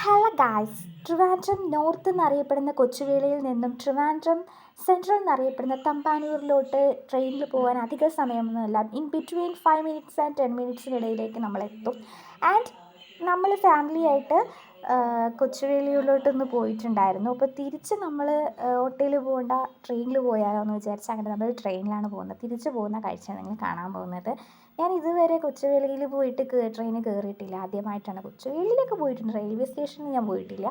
Hello guys, Trivandrum north എന്നറിയപ്പെടുന്ന കൊച്ചുവേളിയിൽ നിന്നും Trivandrum central എന്നറിയപ്പെടുന്ന തമ്പാനൂരിലോട്ട് ട്രെയിനിൽ പോകാൻ അധിക സമയമൊന്നുമില്ല. ഇൻ ബിറ്റ്വീൻ 5 മിനിറ്റ്സ് ആൻഡ് 10 മിനിറ്റ്സിനിടയിലേക്ക് നമ്മളെത്തും. ആൻഡ് നമ്മൾ ഫാമിലിയായിട്ട് കൊച്ചുവേളിയിലോട്ടൊന്ന് പോയിട്ടുണ്ടായിരുന്നു. അപ്പോൾ തിരിച്ച് നമ്മൾ ഓട്ടോയിൽ പോകേണ്ട, ട്രെയിനിൽ പോയാലോ എന്ന് വിചാരിച്ച് അങ്ങനെ നമ്മൾ ട്രെയിനിലാണ് പോകുന്നത്. തിരിച്ച് പോകുന്ന കാഴ്ചയാണ് നിങ്ങൾ കാണാൻ പോകുന്നത്. ഞാൻ ഇതുവരെ കൊച്ചുവേളിയിൽ പോയിട്ട് ട്രെയിൻ കയറിയിട്ടില്ല. ആദ്യമായിട്ടാണ്. കൊച്ചുവേളിയിലൊക്കെ പോയിട്ടുണ്ട്, റെയിൽവേ സ്റ്റേഷനിൽ ഞാൻ പോയിട്ടില്ല.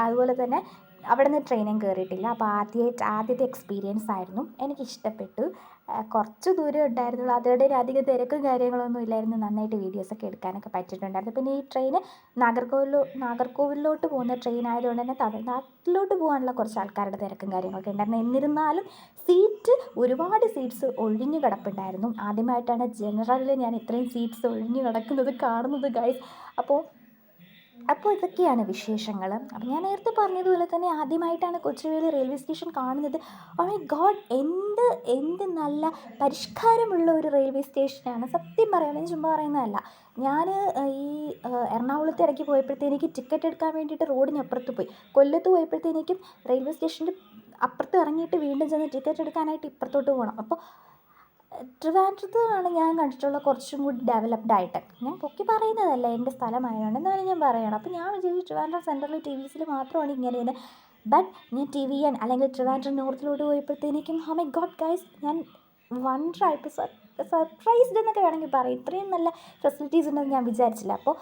അതുപോലെ തന്നെ അവിടെ നിന്ന് ട്രെയിനും കയറിയിട്ടില്ല. അപ്പോൾ ആദ്യത്തെ എക്സ്പീരിയൻസ് ആയിരുന്നു. എനിക്കിഷ്ടപ്പെട്ടു. കുറച്ച് ദൂരം ഉണ്ടായിരുന്നുള്ളൂ. അതോടെ അധികം തിരക്കും കാര്യങ്ങളൊന്നും ഇല്ലായിരുന്നു. നന്നായിട്ട് വീഡിയോസൊക്കെ എടുക്കാനൊക്കെ പറ്റിയിട്ടുണ്ടായിരുന്നു. പിന്നെ ഈ ട്രെയിന് നാഗർകോവിലിലോട്ട് പോകുന്ന ട്രെയിൻ ആയതുകൊണ്ട് തന്നെ തമിഴ്നാട്ടിലോട്ട് പോകാനുള്ള കുറച്ച് ആൾക്കാരുടെ തിരക്കും കാര്യങ്ങളൊക്കെ ഉണ്ടായിരുന്നു. എന്നിരുന്നാലും ഒരുപാട് സീറ്റ്സ് ഒഴിഞ്ഞു കിടപ്പുണ്ടായിരുന്നു. ആദ്യമായിട്ടാണ് ജനറലിൽ ഞാൻ ഇത്രയും സീറ്റ്സ് ഒഴിഞ്ഞു കിടക്കുന്നത് കാണുന്നത് ഗൈസ്. അപ്പോൾ ഇതൊക്കെയാണ് വിശേഷങ്ങൾ. അപ്പോൾ ഞാൻ നേരത്തെ പറഞ്ഞതുപോലെ തന്നെ ആദ്യമായിട്ടാണ് കൊച്ചുവേളി റെയിൽവേ സ്റ്റേഷൻ കാണുന്നത്. ഓ മൈ ഗോഡ്, എന്ത് നല്ല പരിഷ്കാരമുള്ള ഒരു റെയിൽവേ സ്റ്റേഷനാണ്. സത്യം പറയുന്നത് ചുമ്മാ പറയുന്നതല്ല. ഞാൻ ഈ എറണാകുളത്ത് ഇടയ്ക്ക് പോയപ്പോഴത്തേക്ക് ടിക്കറ്റ് എടുക്കാൻ വേണ്ടിയിട്ട് റോഡിനപ്പുറത്ത് പോയി. കൊല്ലത്ത് പോയപ്പോഴത്തേക്കും റെയിൽവേ സ്റ്റേഷൻ്റെ അപ്പുറത്ത് ഇറങ്ങിയിട്ട് വീണ്ടും ചെന്ന് ടിക്കറ്റ് എടുക്കാനായിട്ട് ഇപ്പുറത്തോട്ട് പോകണം. അപ്പോൾ ട്രിവാൻഡ്രത്താണ് ഞാൻ കണ്ടിട്ടുള്ള കുറച്ചും കൂടി ഡെവലപ്ഡ് ആയിട്ട്. ഞാൻ പൊക്കി പറയുന്നതല്ല, എൻ്റെ സ്ഥലമായതുകൊണ്ട് എന്നാലും ഞാൻ പറയണം. അപ്പോൾ ഞാൻ വിചാരിച്ചു ട്രിവാൻഡ്രം സെൻട്രൽ ടി വിസിൽ മാത്രമാണ് ഇങ്ങനെയെന്ന്. ബട്ട് ഞാൻ TVN അല്ലെങ്കിൽ ട്രിവാൻഡ്രം നോർത്തിലോട്ട് പോയപ്പോഴത്തേക്കും ഓ മൈ ഗോഡ് ഗൈസ്, ഞാൻ വണ്ടറായിട്ട് സർപ്രൈസ്ഡ് എന്നൊക്കെ വേണമെങ്കിൽ പറയും. ഇത്രയും നല്ല ഫെസിലിറ്റീസ് ഉണ്ടെന്ന് ഞാൻ വിചാരിച്ചില്ല. അപ്പോൾ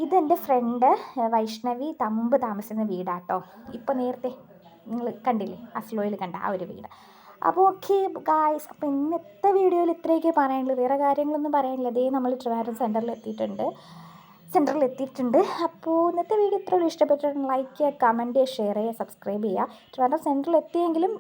ഇതെൻ്റെ ഫ്രണ്ട് വൈഷ്ണവി മുമ്പ് താമസിക്കുന്ന വീടാട്ടോ. ഇപ്പോൾ നേരത്തെ നിങ്ങൾ കണ്ടില്ലേ, അസ്ലോയിൽ കണ്ട ആ ഒരു വീട്. അപ്പോൾ ഓക്കെ ഗായ്സ്, അപ്പോൾ ഇന്നത്തെ വീഡിയോയിൽ ഇത്രയൊക്കെ പറയാനുള്ളൂ. വേറെ കാര്യങ്ങളൊന്നും പറയാനില്ല. അതേ നമ്മൾ ട്രിവാൻഡ്രം സെൻറ്ററിൽ എത്തിയിട്ടുണ്ട്. അപ്പോൾ ഇന്നത്തെ വീഡിയോ ഇത്രയും ഇഷ്ടപ്പെട്ടിട്ടുണ്ടെങ്കിൽ ലൈക്ക് ചെയ്യുക, കമൻറ്റ് ചെയ്യുക, ഷെയർ ചെയ്യുക, സബ്സ്ക്രൈബ് ചെയ്യുക. ട്രിവാൻഡ്രം സെൻറ്ററിൽ എത്തിയെങ്കിലും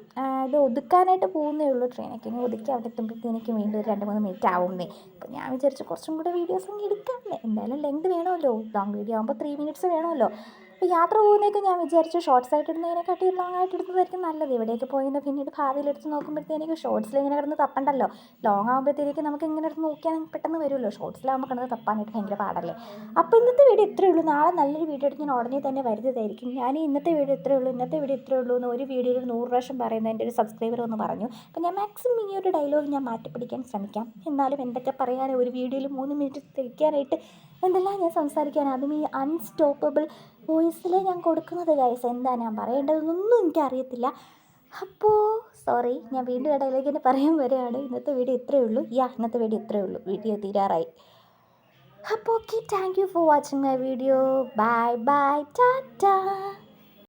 ഇത് ഒതുക്കാനായിട്ട് പോകുന്നേ ഉള്ളൂ. ട്രെയിനൊക്കെ ഇനി ഒതുക്കി അവിടെ എത്തുമ്പോഴത്തേക്ക് വീണ്ടും ഒരു 2-3 മിനിറ്റ് ആവുന്നേ. അപ്പോൾ ഞാൻ വിചാരിച്ചു കുറച്ചും കൂടെ വീഡിയോസ് അങ്ങ് എടുക്കാമെന്നേ. എന്തായാലും ലെങ്ത് വേണമല്ലോ, ലോങ് വീഡിയോ ആകുമ്പോൾ 3 മിനിറ്റ്സ് വേണമല്ലോ. അപ്പോൾ യാത്ര പോകുന്നതൊക്കെ ഞാൻ വിചാരിച്ചു ഷോർട്സ് ആയിട്ട് ഇടുന്നതിനെക്കാട്ടി ലോങ് ആയിട്ട് ഇടുന്നതായിരിക്കും നല്ലത്. ഇവിടെയൊക്കെ പോയിന്ന് പിന്നീട് ഭാവിയിൽ എടുത്ത് നോക്കുമ്പോഴത്തേക്ക് ഷോർട്സിൽ ഇങ്ങനെ കിടന്ന് തപ്പണ്ടല്ലോ. ലോങ് ആകുമ്പോഴത്തേക്ക് നമുക്ക് ഇങ്ങനെ എടുത്ത് നോക്കിയാൽ പെട്ടെന്ന് വരുമല്ലോ. ഷോർട്സിലാകുമ്പോൾ കിടന്ന് തപ്പാനായിട്ട് ഭയങ്കര പാടല്ലേ. അപ്പോൾ ഇന്നത്തെ വീഡിയോ ഇത്രയേ ഉള്ളൂ. നാളെ നല്ലൊരു വീഡിയോ എടുത്ത് ഞാൻ ഉടനെ തന്നെ വരുന്നതായിരിക്കും. ഞാൻ ഇന്നത്തെ വീഡിയോ ഇത്രയേ ഉള്ളൂ എന്ന് ഒരു വീഡിയോയിൽ 100 പ്രാവശ്യം പറയുന്നത് എൻ്റെ ഒരു സബ്സ്ക്രൈബർ ഒന്ന് പറഞ്ഞു. അപ്പോൾ ഞാൻ മാക്സിമം ഈ ഒരു ഡയലോഗ് ഞാൻ മാറ്റിപ്പിടിക്കാൻ ശ്രമിക്കാം. എന്നാലും എന്തൊക്കെ പറയാനും ഒരു വീഡിയോയിൽ 3 മിനിറ്റ് തിരിക്കാനായിട്ട് എന്തെല്ലാം ഞാൻ സംസാരിക്കാൻ, അതും ഈ അൺസ്റ്റോപ്പബിൾ വോയിസിലേ ഞാൻ കൊടുക്കുന്നത് ഗൈസ്. എന്താ ഞാൻ പറയേണ്ടതെന്നൊന്നും എനിക്കറിയത്തില്ല. അപ്പോൾ സോറി, ഞാൻ വീണ്ടും ഇടയിലേക്ക് തന്നെ പറയാൻ വരികയാണ്. ഇന്നത്തെ വീഡിയോ ഇത്രയേ ഉള്ളൂ. വീഡിയോ തീരാറായി. അപ്പോൾ okay, thank you for watching my video. Bye bye, Tata.